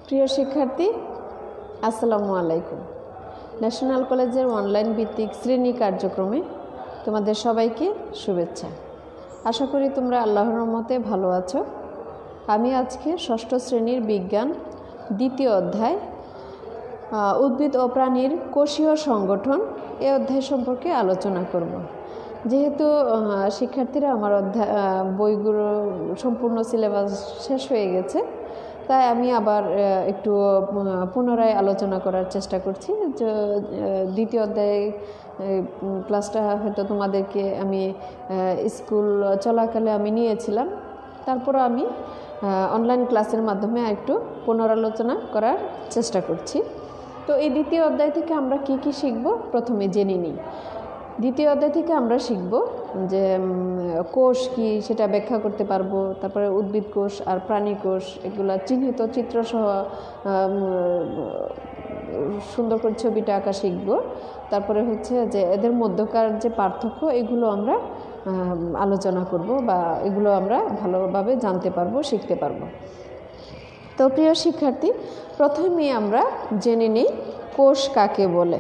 প্রিয় শিক্ষার্থী, আসসালামু আলাইকুম। ন্যাশনাল কলেজের অনলাইন ভিত্তিক শ্রেণী কার্যক্রমে তোমাদের সবাইকে শুভেচ্ছা। আশা করি তোমরা আল্লাহর রহমতে ভালো আছো। আমি আজকে ষষ্ঠ শ্রেণীর বিজ্ঞান দ্বিতীয় অধ্যায় উদ্ভিদ ও প্রাণীর কোষীয় সংগঠন এই অধ্যায় সম্পর্কে আলোচনা করব। যেহেতু শিক্ষার্থীরা আমার বইগুলো সম্পূর্ণ সিলেবাস শেষ হয়ে গেছে, তাই আমি আবার একটু পুনরায় আলোচনা করার চেষ্টা করছি। যে দ্বিতীয় অধ্যায়ে ক্লাসটা হয়তো তোমাদেরকে আমি স্কুল চলাকালে আমি নিয়েছিলাম, তারপর আমি অনলাইন ক্লাসের মাধ্যমে একটু পুনরালোচনা করার চেষ্টা করছি। তো এই দ্বিতীয় অধ্যায় থেকে আমরা কি কি শিখব প্রথমে জেনে নিই। দ্বিতীয় অধ্যায় থেকে আমরা শিখব যে কোষ কি সেটা ব্যাখ্যা করতে পারবো, তারপরে উদ্ভিদ কোষ আর প্রাণী কোষ এগুলা চিহ্নিত চিত্রসহ সুন্দর করে ছবিটা আঁকা শিখব। তারপরে হচ্ছে যে এদের মধ্যকার যে পার্থক্য এগুলো আমরা আলোচনা করব বা এগুলো আমরা ভালোভাবে জানতে পারবো, শিখতে পারবো। তো প্রিয় শিক্ষার্থী, প্রথমে আমরা জেনে নিই কোষ কাকে বলে।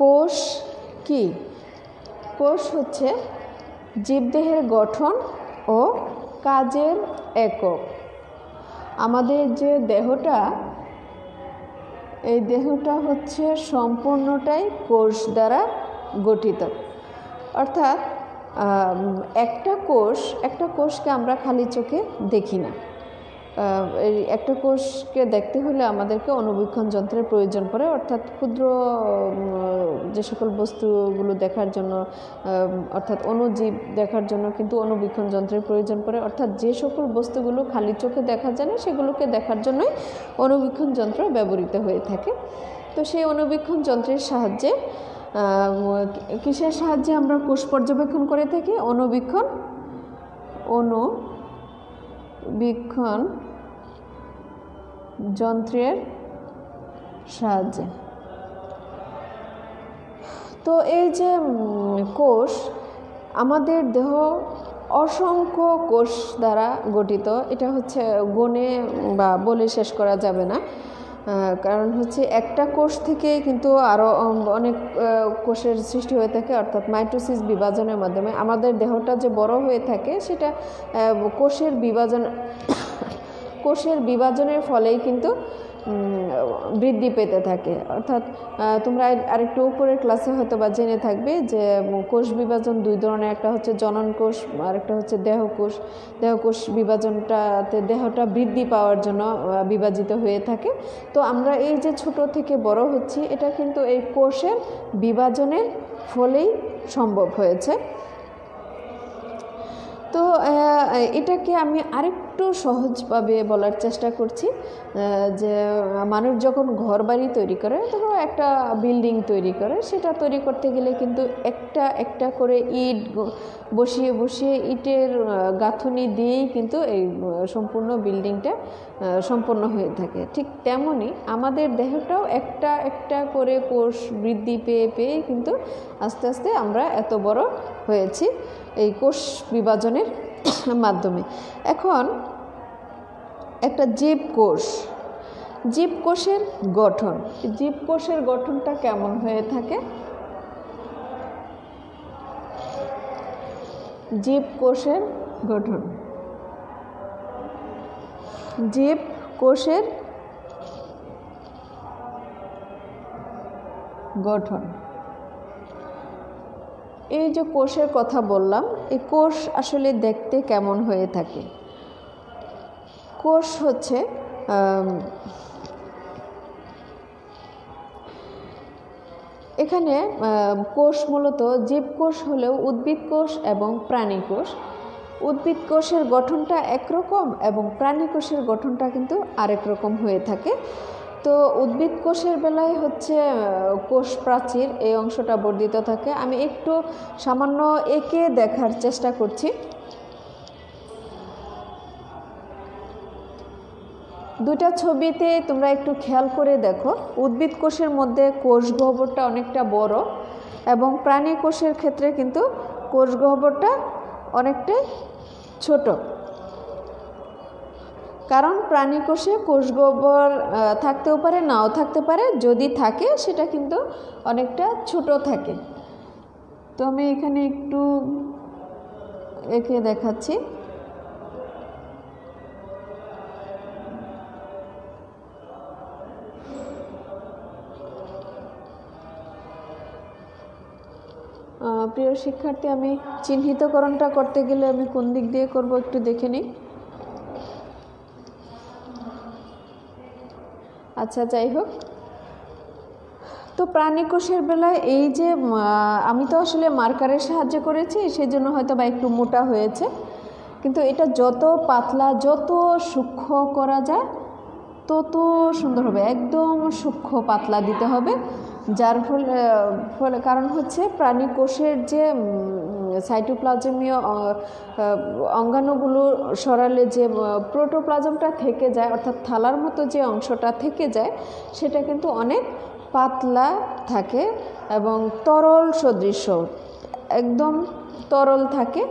কোষ কি? কোষ হচ্ছে জীবদেহের গঠন ও কাজের একক। আমাদের যে দেহটা, এই দেহটা হচ্ছে সম্পূর্ণটাই কোষ দ্বারা গঠিত। অর্থাৎ একটা কোষকে আমরা খালি চোখে দেখি না। এই একটা কোষকে দেখতে হলে আমাদেরকে অণুবীক্ষণ যন্ত্রের প্রয়োজন পড়ে, অর্থাৎ ক্ষুদ্র যে সকল বস্তুগুলো দেখার জন্য, অর্থাৎ অণুজীব দেখার জন্য কিন্তু অণুবীক্ষণ যন্ত্রের প্রয়োজন পড়ে। অর্থাৎ যে সকল বস্তুগুলো খালি চোখে দেখা যায় না সেগুলোকে দেখার জন্যই অণুবীক্ষণ যন্ত্র ব্যবহৃত হয়ে থাকে। তো সেই অণুবীক্ষণ যন্ত্রের সাহায্যে কিসের সাহায্যে আমরা কোষ পর্যবেক্ষণ করে থাকি? অণুবীক্ষণ যন্ত্রের সাহায্যে। তো এই যে কোষ, আমাদের দেহ অসংখ্য কোষ দ্বারা গঠিত। এটা হচ্ছে গণে বা বলে শেষ করা যাবে না, কারণ হচ্ছে একটা কোষ থেকে কিন্তু আরও অনেক কোষের সৃষ্টি হয়ে থাকে। অর্থাৎ মাইটোসিস বিভাজনের মাধ্যমে আমাদের দেহটা যে বড় হয়ে থাকে সেটা কোষের বিভাজনের ফলেই কিন্তু বৃদ্ধি পেতে থাকে। অর্থাৎ তোমরা আরেকটু উপরের ক্লাসে হয়তো বা জেনে থাকবে যে কোষ বিভাজন দুই ধরনের, একটা হচ্ছে জনন কোষ আর একটা হচ্ছে দেহকোষ। দেহকোষ বিভাজনটাতে দেহটা বৃদ্ধি পাওয়ার জন্য বিভাজিত হয়ে থাকে। তো আমরা এই যে ছোট থেকে বড় হচ্ছি, এটা কিন্তু এই কোষের বিভাজনের ফলেই সম্ভব হয়েছে। তো এটাকে আমি আরেকটু সহজভাবে বলার চেষ্টা করছি যে মানুষ যখন ঘর বাড়ি তৈরি করে, ধরো একটা বিল্ডিং তৈরি করে, সেটা তৈরি করতে গেলে কিন্তু একটা একটা করে ইট বসিয়ে ইটের গাঁথুনি দিয়েই কিন্তু এই সম্পূর্ণ বিল্ডিংটা সম্পন্ন হয়ে থাকে। ঠিক তেমনই আমাদের দেহটাও একটা একটা করে কোষ বৃদ্ধি পেয়ে কিন্তু আস্তে আস্তে আমরা এত বড় হয়েছি এই কোষ বিভাজনের মাধ্যমে। এখন একটা জীবকোষের গঠন, জীবকোষের গঠনটা কেমন হয়ে থাকে? জীবকোষের গঠন এই যে কোষের কথা বললাম, এই কোষ আসলে দেখতে কেমন হয়ে থাকে? কোষ হচ্ছে এখানে কোষ মূলত জীবকোষ হলেও উদ্ভিদ কোষ এবং প্রাণী কোষ। উদ্ভিদ কোষের গঠনটা একরকম এবং প্রাণী কোষের গঠনটা কিন্তু আরেক রকম হয়ে থাকে। তো উদ্ভিদ কোষের বেলায় হচ্ছে কোষ প্রাচীর, এই অংশটা বর্ধিত থাকে। আমি একটু সামান্য এঁকে দেখার চেষ্টা করছি। দুটা ছবিতে তোমরা একটু খেয়াল করে দেখো, উদ্ভিদ কোষের মধ্যে কোষ গহ্বরটা অনেকটা বড় এবং প্রাণী কোষের ক্ষেত্রে কিন্তু কোষ গহ্বরটা অনেকটাই ছোট। কারণ প্রাণীকোষে কোষ গহ্বর থাকতেও পারে, নাও থাকতে পারে। যদি থাকে সেটা কিন্তু অনেকটা ছোট থাকে। তো আমি এখানে একটু এঁকে দেখাচ্ছি। প্রিয় শিক্ষার্থী, আমি চিহ্নিতকরণটা করতে গেলে আমি কোন দিক দিয়ে করব একটু দেখে নিই। আচ্ছা, যাই হোক, তো প্রাণীকোষের বেলায় এই যে আমি তো আসলে মার্কারের সাহায্যে করেছি, সেই জন্য হয়তো বা একটু মোটা হয়েছে, কিন্তু এটা যত পাতলা, যত সূক্ষ্ম করা যায় তত সুন্দর হবে। একদম সূক্ষ্ম পাতলা দিতে হবে, যার ফলে কারণ হচ্ছে প্রাণীকোষের যে সাইটোপ্লাজমীয় অঙ্গাণুগুলো সরালে যে প্রোটোপ্লাজমটা থেকে যায়, অর্থাৎ থালার মতো যে অংশটা থেকে যায়, সেটা কিন্তু অনেক পাতলা থাকে এবং তরল সদৃশ, একদম তরল থাকে,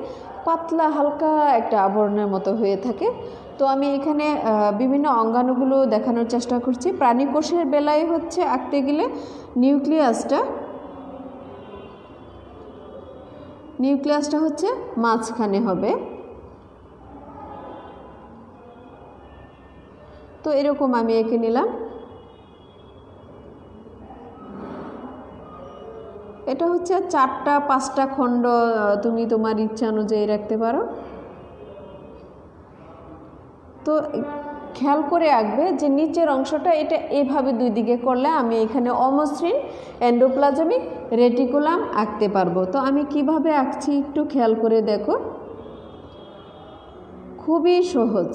পাতলা হালকা একটা আবরণের মতো হয়ে থাকে। তো আমি এখানে বিভিন্ন অঙ্গাণুগুলো দেখানোর চেষ্টা করছি। প্রাণীকোষের বেলায় হচ্ছে আঁকতে গেলে নিউক্লিয়াসটা হচ্ছে মাঝখানে হবে। তো এরকম আমি এঁকে নিলাম। এটা হচ্ছে 4টা-5টা খণ্ড, তুমি তোমার ইচ্ছা অনুযায়ী রাখতে পারো। তো খেয়াল করে আঁকবে যে নিচের অংশটা এটা এভাবে দুই দিকে করলে আমি এখানে অমসৃণ এন্ডোপ্লাজমিক রেটিকুলাম আঁকতে পারবো। তো আমি কিভাবে আঁকছি একটু খেয়াল করে দেখো, খুবই সহজ।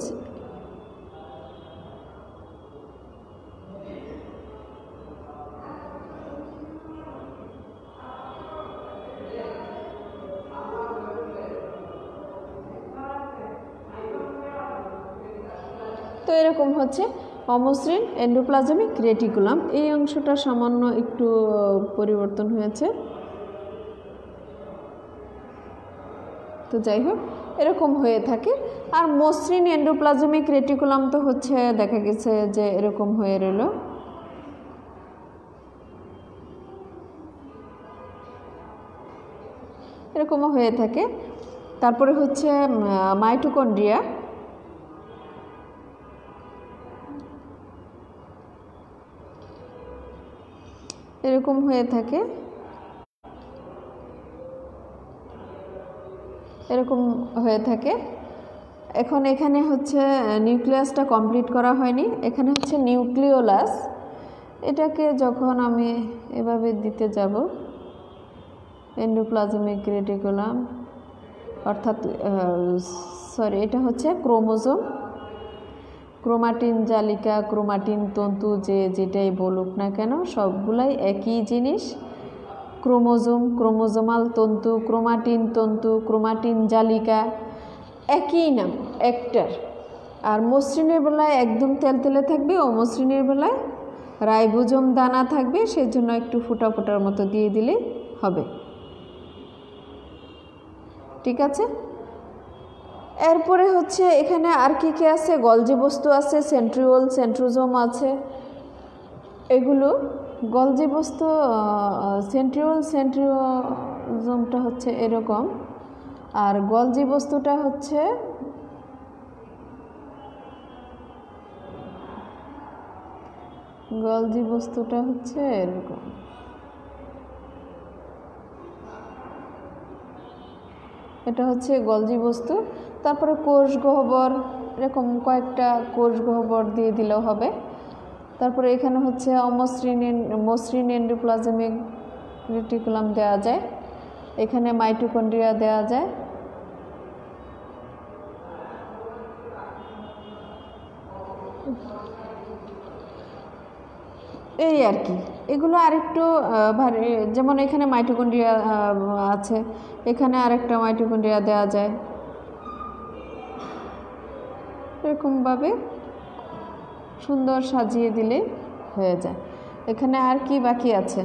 তো এরকম হচ্ছে অমসৃণ এন্ডোপ্লাজমিক রেটিকুলাম। এই অংশটা সামান্য একটু পরিবর্তন হয়েছে। তো যাই হোক, এরকম হয়ে থাকে। আর মসৃণ এন্ডোপ্লাজমিক রেটিকুলাম তো হচ্ছে দেখা গেছে যে এরকম হয়ে রইল। এরকমও হয়ে থাকে। তারপরে হচ্ছে মাইটোকন্ড্রিয়া। এরকম হয়ে থাকে, এরকম হয়ে থাকে। এখন এখানে হচ্ছে নিউক্লিয়াসটা কমপ্লিট করা হয়নি, এখানে হচ্ছে নিউক্লিওলাস। এটাকে যখন আমি এভাবে দিতে যাব, এন্ডোপ্লাজমিক রেটিকুলাম, অর্থাৎ সরি, এটা হচ্ছে ক্রোমোজোম, ক্রোমাটিন জালিকা, ক্রোমাটিন তন্তু, যেটাই বলুক না কেন সবগুলাই একই জিনিস। ক্রোমোজোম, ক্রোমোজোমাল তন্তু, ক্রোমাটিন তন্তু, ক্রোমাটিন জালিকা, একই নাম, একটার। আর মসৃণের বেলায় একদম তেলতেলে থাকবে, অমসৃণের বেলায় রাইবোজোম দানা থাকবে, সেজন্য একটু ফোঁটা ফোঁটার মতো দিয়ে দিলে হবে। ঠিক আছে। এরপরে হচ্ছে এখানে আর কি কি আছে, গলজি বস্তু আছে, সেন্ট্রিওল, সেন্ট্রোজোম আছে। এগুলো গলজি বস্তু, সেন্ট্রিওল, সেন্ট্রিওজোমটা হচ্ছে এরকম, আর গলজি বস্তুটা হচ্ছে এরকম। এটা হচ্ছে গলজি বস্তু। তারপরে কোষ গহ্বর, এরকম কয়েকটা কোষ গহ্বর দিয়ে দিলেও হবে। তারপরে এখানে হচ্ছে মসৃণ এন্ডোপ্লাজমিক রেটিকুলাম দেওয়া যায়, এখানে মাইটোকন্ড্রিয়া দেওয়া যায়। এই আর কি, এগুলো আরেকটু ভারী, যেমন এখানে মাইটোকন্ড্রিয়া আছে, এখানে আরেকটা মাইটোকন্ড্রিয়া দেওয়া যায়। এরকমভাবে সুন্দর সাজিয়ে দিলে হয়ে যায়। এখানে আর কি বাকি আছে?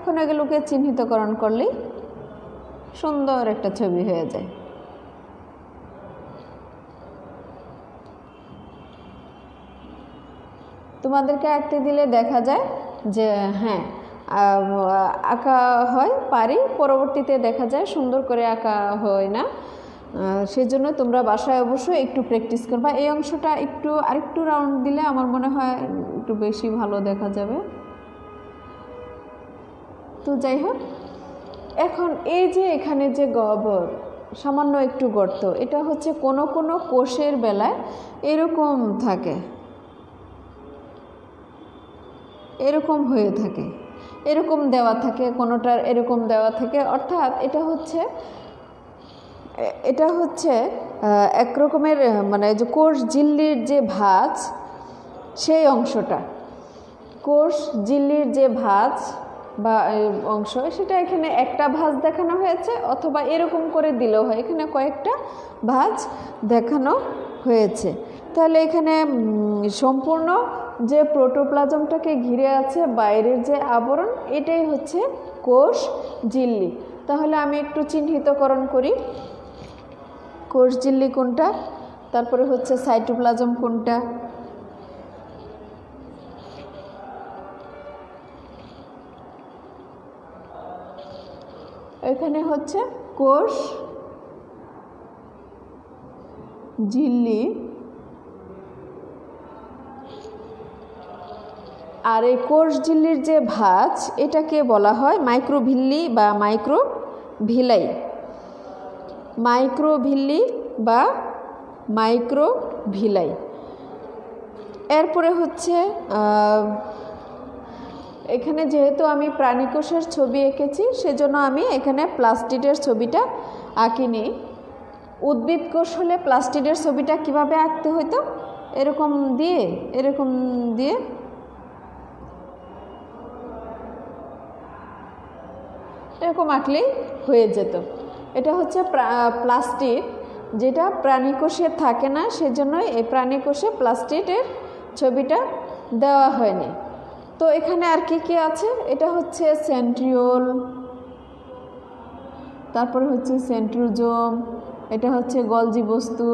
এখন এগুলোকে চিহ্নিতকরণ করলেই সুন্দর একটা ছবি হয়ে যায়। তোমাদেরকে আঁকতে দিলে দেখা যায় যে হ্যাঁ আঁকা হয়, পারি, পরবর্তীতে দেখা যায় সুন্দর করে আঁকা হয় না। সেজন্য তোমরা বাসায় অবশ্যই একটু প্র্যাকটিস করবা। এই অংশটা আরেকটু রাউন্ড দিলে আমার মনে হয় একটু বেশি ভালো দেখা যাবে। তো যাই হোক, এখন এই যে এখানে যে গহ্বর, সামান্য একটু গর্ত, এটা হচ্ছে কোনো কোনো কোষের বেলায় এরকম থাকে, এরকম হয়ে থাকে, এরকম দেওয়া থাকে, কোনোটার এরকম দেওয়া থাকে। অর্থাৎ এটা হচ্ছে এক রকমের মানে যে কোষ ঝিল্লির যে ভাঁজ, সেই অংশটা, কোষ ঝিল্লির যে ভাঁজ বা অংশ, সেটা এখানে একটা ভাঁজ দেখানো হয়েছে, অথবা এরকম করে দিলেও হয়, এখানে কয়েকটা ভাঁজ দেখানো হয়েছে। তাহলে এখানে সম্পূর্ণ যে প্রোটোপ্লাজমটাকে ঘিরে আছে বাইরের যে আবরণ, এটাই হচ্ছে কোষ ঝিল্লি। তাহলে আমি একটু চিহ্নিতকরণ করি, কোষ ঝিল্লি কোনটা, তারপরে হচ্ছে সাইটোপ্লাজম কোনটা। এখানে হচ্ছে কোষ ঝিল্লি, আর এই কোষ ঝিল্লির যে ভাঁজ, এটাকে বলা হয় মাইক্রোভিল্লি বা মাইক্রোভিলাই, মাইক্রোভিল্লি বা মাইক্রোভিলাই। এরপরে হচ্ছে এখানে যেহেতু আমি প্রাণীকোষের ছবি এঁকেছি, সেজন্য আমি এখানে প্লাস্টিডের ছবিটা আঁকিনি। উদ্ভিদ কোষ হলে প্লাস্টিডের ছবিটা কিভাবে আঁকতে হতো, এরকম দিয়ে এরকম আঁকলেই হয়ে যেত। এটা হচ্ছে প্লাস্টিড, যেটা প্রাণীকোষে থাকে না, সেজন্যই এই প্রাণীকোষে প্লাস্টিডের ছবিটা দেওয়া হয়নি। তো এখানে আর কি কি আছে, এটা হচ্ছে সেন্ট্রিওল, তারপরে হচ্ছে সেন্ট্রোজোম, এটা হচ্ছে গলজি বস্তু,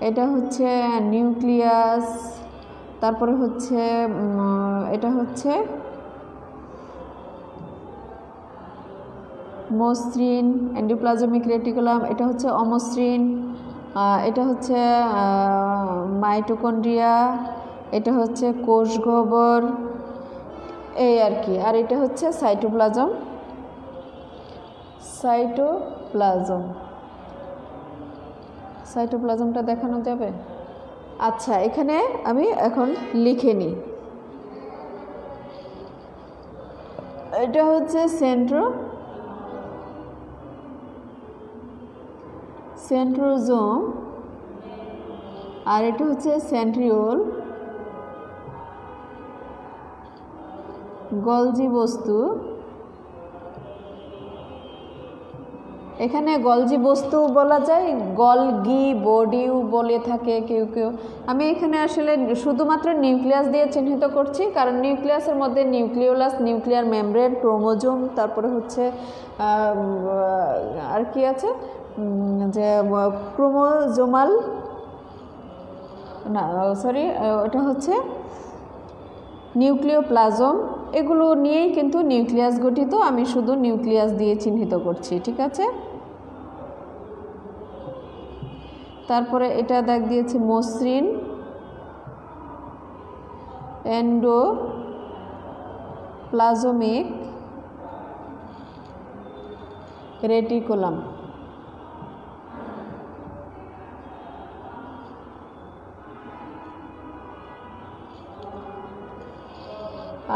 এটা হচ্ছে নিউক্লিয়াস, তারপরে হচ্ছে এটা হচ্ছে মসৃণ, এন্ডোপ্লাজমিক রেটিকুলাম, এটা হচ্ছে অমসৃণ, এটা হচ্ছে মাইটোকন্ড্রিয়া, এটা হচ্ছে কোষ গহ্বর, এই আর কি। আর এটা হচ্ছে সাইটোপ্লাজমটা দেখানো যাবে? আচ্ছা, এখানে আমি এখন লিখে নিই। এটা হচ্ছে সেন্ট্রোজোম, আর এটা হচ্ছে সেন্ট্রিওল, গলজি বস্তু। এখানে গলজি বস্তু বলা যায়, গলগি বডিও বলে থাকে কেউ কেউ। আমি এখানে আসলে শুধুমাত্র নিউক্লিয়াস দিয়ে চিহ্নিত করছি, কারণ নিউক্লিয়াসের মধ্যে নিউক্লিওলাস, নিউক্লিয়ার মেমব্রেন, ক্রোমোজোম, তারপরে হচ্ছে আর কি আছে যে ক্রোমোজোমাল, না সরি, এটা হচ্ছে নিউক্লিওপ্লাজম। এগুলো নিয়েই কিন্তু নিউক্লিয়াস গঠিত। আমি শুধু নিউক্লিয়াস দিয়ে চিহ্নিত করছি, ঠিক আছে। তারপরে এটা দেখ দিয়েছে মসৃণ, এন্ডোপ্লাজমিক রেটিকুলাম।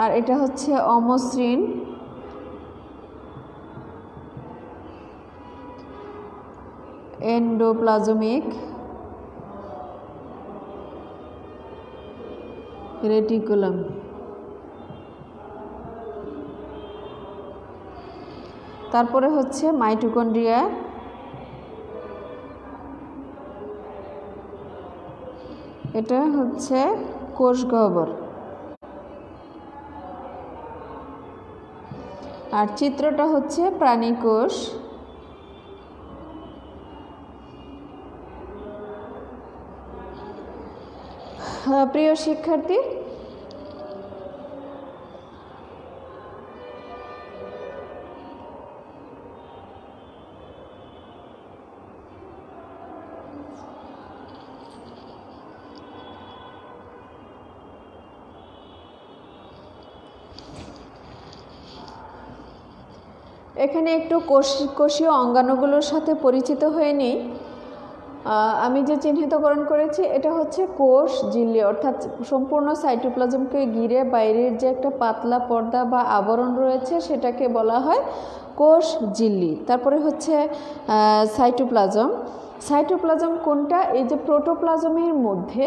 আর এটা হচ্ছে অমসৃণ, এন্ডোপ্লাজমিক রেটিকুলাম। তারপরে হচ্ছে মাইটোকন্ড্রিয়া, এটা হচ্ছে কোষ গহ্বর। আর চিত্রটা হচ্ছে প্রাণীকোষ। প্রিয় শিক্ষার্থী, এখানে একটু কোষীয় অঙ্গাণুগুলোর সাথে পরিচিত হয়ে নিই। আমি যে চিহ্নিতকরণ করেছি এটা হচ্ছে কোষ ঝিল্লি, অর্থাৎ সম্পূর্ণ সাইটোপ্লাজমকে ঘিরে বাইরের যে একটা পাতলা পর্দা বা আবরণ রয়েছে সেটাকে বলা হয় কোষ ঝিল্লি। তারপরে হচ্ছে সাইটোপ্লাজম। সাইটোপ্লাজম কোনটা? এই যে প্রোটোপ্লাজমের মধ্যে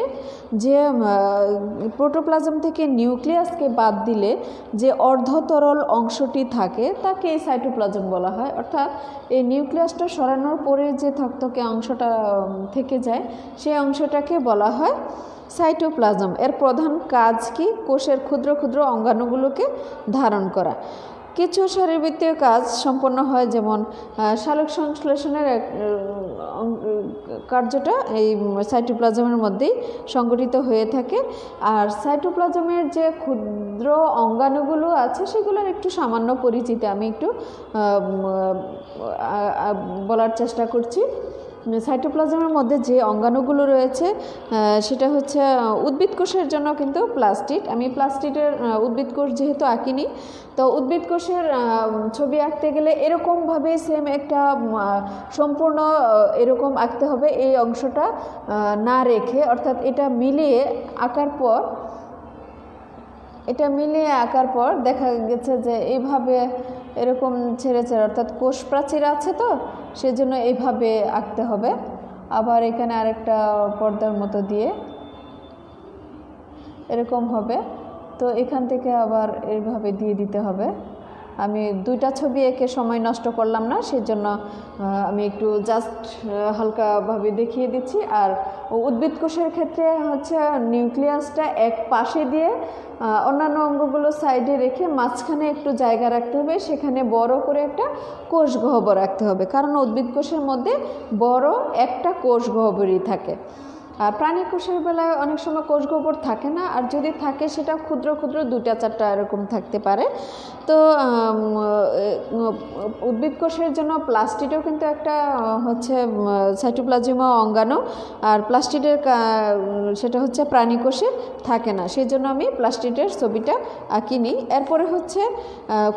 যে প্রোটোপ্লাজম থেকে নিউক্লিয়াসকে বাদ দিলে যে অর্ধতরল অংশটি থাকে তাকে এই সাইটোপ্লাজম বলা হয়। অর্থাৎ এই নিউক্লিয়াসটা সরানোর পরে যে থকথকে অংশটা থেকে যায় সেই অংশটাকে বলা হয় সাইটোপ্লাজম। এর প্রধান কাজ কি? কোষের ক্ষুদ্র ক্ষুদ্র অঙ্গাণুগুলোকে ধারণ করা। কিছু শারীরবৃত্তীয় কাজ সম্পন্ন হয়, যেমন সালোক সংশ্লেষণের কার্যটা এই সাইটোপ্লাজমের মধ্যেই সংগঠিত হয়ে থাকে। আর সাইটোপ্লাজমের যে ক্ষুদ্র অঙ্গাণুগুলো আছে সেগুলোর একটু সামান্য পরিচিতি আমি একটু বলার চেষ্টা করছি। সাইটোপ্লাজমের মধ্যে যে অঙ্গাণুগুলো রয়েছে সেটা হচ্ছে উদ্ভিদ কোষের জন্য কিন্তু প্লাস্টিড। আমি প্লাস্টিডের উদ্ভিদ কোষ যেহেতু আঁকিনি, তো উদ্ভিদ কোষের ছবি আঁকতে গেলে এরকমভাবে সেম একটা সম্পূর্ণ এরকম আঁকতে হবে, এই অংশটা না রেখে। অর্থাৎ এটা মিলিয়ে আঁকার পর দেখা গেছে যে এইভাবে এরকম ছেড়ে ছেড়ে, অর্থাৎ কোষ প্রাচীর আছে তো সেজন্য এইভাবে আঁকতে হবে। আবার এখানে আরেকটা পর্দার মতো দিয়ে এরকম হবে, তো এখান থেকে আবার এইভাবে দিয়ে দিতে হবে। আমি দুইটা ছবি এঁকে সময় নষ্ট করলাম না, সেজন্য আমি একটু জাস্ট হালকাভাবে দেখিয়ে দিচ্ছি। আর উদ্ভিদ কোষের ক্ষেত্রে হচ্ছে নিউক্লিয়াসটা এক পাশে দিয়ে অন্যান্য অঙ্গগুলো সাইডে রেখে মাঝখানে একটু জায়গা রাখতে হবে, সেখানে বড় করে একটা কোষ গহ্বর রাখতে হবে, কারণ উদ্ভিদ কোষের মধ্যে বড় একটা কোষ গহ্বরই থাকে। আর প্রাণী কোষের বেলায় অনেক সময় কোষ গহ্বর থাকে না, আর যদি থাকে সেটা ক্ষুদ্র ক্ষুদ্র 2-4টা এরকম থাকতে পারে। তো উদ্ভিদ কোষের জন্য প্লাস্টিডও কিন্তু একটা হচ্ছে সাইটোপ্লাজমীয় অঙ্গাণু, আর প্লাস্টিডের সেটা হচ্ছে প্রাণী কোষে থাকে না, সেই জন্য আমি প্লাস্টিডের ছবিটা আঁকিনি। এরপরে হচ্ছে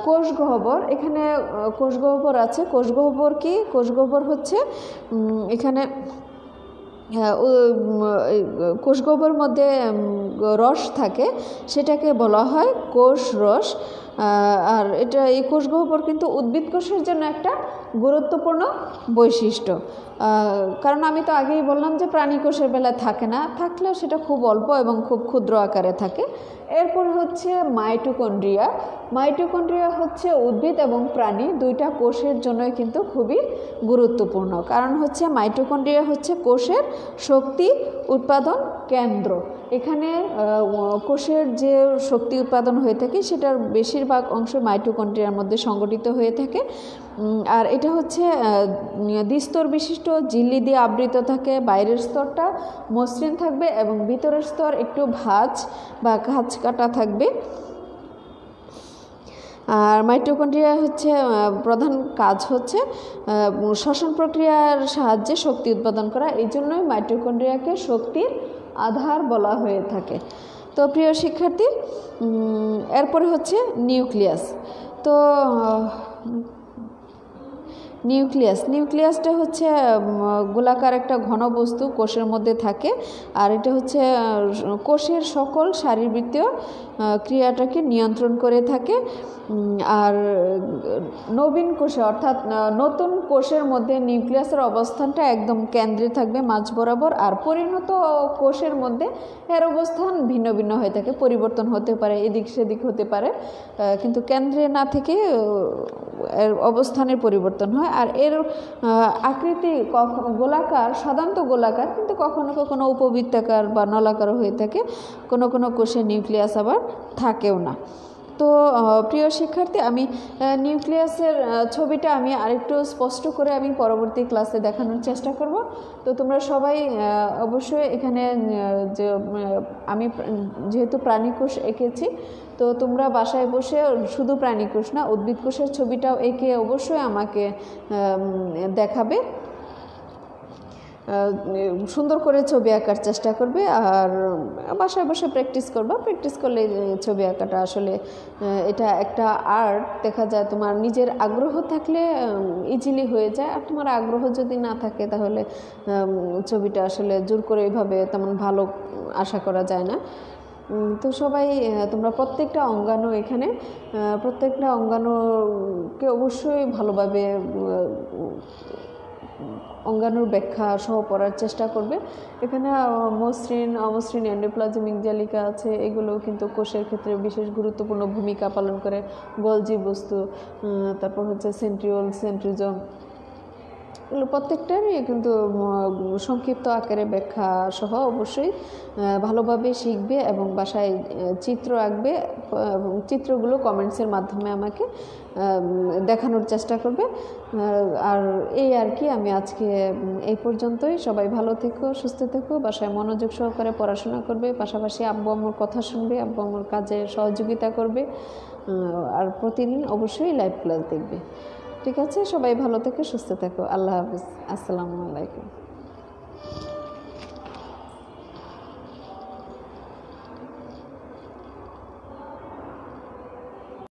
কোষ গহ্বর। এখানে কোষ গহ্বর আছে। কোষ গহ্বর কি? কোষ গহ্বর হচ্ছে এখানে কোষ গহ্বরের মধ্যে রস থাকে, সেটাকে বলা হয় কোষ রস। আর এই কোষ গহ্বর কিন্তু উদ্ভিদ কোষের জন্য একটা গুরুত্বপূর্ণ বৈশিষ্ট্য, কারণ আমি তো আগেই বললাম যে প্রাণী কোষের বেলায় থাকে না, থাকলেও সেটা খুব অল্প এবং খুব ক্ষুদ্র আকারে থাকে। এরপর হচ্ছে মাইটোকন্ড্রিয়া। মাইটোকন্ড্রিয়া হচ্ছে উদ্ভিদ এবং প্রাণী দুইটা কোষের জন্যই কিন্তু খুবই গুরুত্বপূর্ণ, কারণ হচ্ছে মাইটোকন্ড্রিয়া হচ্ছে কোষের শক্তি উৎপাদন কেন্দ্র। এখানে কোষের যে শক্তি উৎপাদন হয়ে থাকে সেটার বেশিরভাগ অংশ মাইটোকন্ড্রিয়ার মধ্যে সংগঠিত হয়ে থাকে। আর এটা হচ্ছে দ্বিস্তর বিশিষ্ট ঝিল্লি দিয়ে আবৃত থাকে। বাইরের স্তরটা মসৃণ থাকবে এবং ভিতরের স্তর একটু ভাঁজ বা খাঁজ কাটা থাকবে। আর মাইটোকন্ড্রিয়া হচ্ছে প্রধান কাজ হচ্ছে শ্বসন প্রক্রিয়ার সাহায্যে শক্তি উৎপাদন করা, এই জন্যই মাইটোকন্ড্রিয়াকে শক্তির আধার বলা হয়ে থাকে। তো প্রিয় শিক্ষার্থী, এরপরে হচ্ছে নিউক্লিয়াস। তো নিউক্লিয়াসটা হচ্ছে গোলাকার একটা ঘন বস্তু কোষের মধ্যে থাকে, আর এটা হচ্ছে কোষের সকল শারীরবৃত্তীয় ক্রিয়াটাকে নিয়ন্ত্রণ করে থাকে। আর নবীন কোষে অর্থাৎ নতুন কোষের মধ্যে নিউক্লিয়াসের অবস্থানটা একদম কেন্দ্রে থাকবে মাঝ বরাবর, আর পরিণত কোষের মধ্যে এর অবস্থান ভিন্ন ভিন্ন হয়ে থাকে, পরিবর্তন হতে পারে, এদিক সেদিক হতে পারে, কিন্তু কেন্দ্রে না থেকে এর অবস্থানের পরিবর্তন হয়। আর এর আকৃতি গোলাকার, সাধারণত গোলাকার, কিন্তু কখনো কখনো উপবৃত্তাকার বা নলাকারও হয়ে থাকে। কোনো কোনো কোষে নিউক্লিয়াস আবার থাকেও না। তো প্রিয় শিক্ষার্থী, আমি নিউক্লিয়াসের ছবিটা আমি আরেকটু স্পষ্ট করে আমি পরবর্তী ক্লাসে দেখানোর চেষ্টা করব। তো তোমরা সবাই অবশ্যই এখানে যে আমি যেহেতু প্রাণীকোষ এঁকেছি, তো তোমরা বাসায় বসে শুধু প্রাণীকোষ না, উদ্ভিদ কোষের ছবিটাও এঁকে অবশ্যই আমাকে দেখাবে। সুন্দর করে ছবি আঁকার চেষ্টা করবে, আর বাসায় বসে প্র্যাকটিস করবা। প্র্যাকটিস করলে ছবি আঁকাটা আসলে এটা একটা আর্ট। দেখা যায় তোমার নিজের আগ্রহ থাকলে ইজিলি হয়ে যায়, আর তোমার আগ্রহ যদি না থাকে তাহলে ছবিটা আসলে জোর করে এইভাবে তেমন ভালো আশা করা যায় না। তো সবাই তোমরা প্রত্যেকটা অঙ্গাণু এখানে প্রত্যেকটা অঙ্গাণুকে অবশ্যই ভালোভাবে অঙ্গাণুর ব্যাখ্যা সহ পড়ার চেষ্টা করবে। এখানে মসৃণ, অমসৃণ, এন্ডোপ্লাজমিক জালিকা আছে, এগুলোও কিন্তু কোষের ক্ষেত্রে বিশেষ গুরুত্বপূর্ণ ভূমিকা পালন করে। গলজি বস্তু, তারপর হচ্ছে সেন্ট্রিওল, সেন্ট্রিজম, এগুলো প্রত্যেকটারই কিন্তু সংক্ষিপ্ত আকারে ব্যাখ্যা সহ অবশ্যই ভালোভাবে শিখবে এবং বাসায় চিত্র আঁকবে এবং চিত্রগুলো কমেন্টসের মাধ্যমে আমাকে দেখানোর চেষ্টা করবে। আর এই আর কি, আমি আজকে এই পর্যন্তই। সবাই ভালো থেকো, সুস্থ থেকো, বাসায় মনোযোগ সহকারে পড়াশোনা করবে, পাশাপাশি আব্বু আম্মুর কথা শুনবে, আব্বু আম্মুর কাজে সহযোগিতা করবে, আর প্রতিদিন অবশ্যই লাইভ ক্লাস দেখবে। ঠিক আছে, সবাই ভালো থেকো, সুস্থ থেকো। আল্লাহ হাফিজ, আসসালামু আলাইকুম।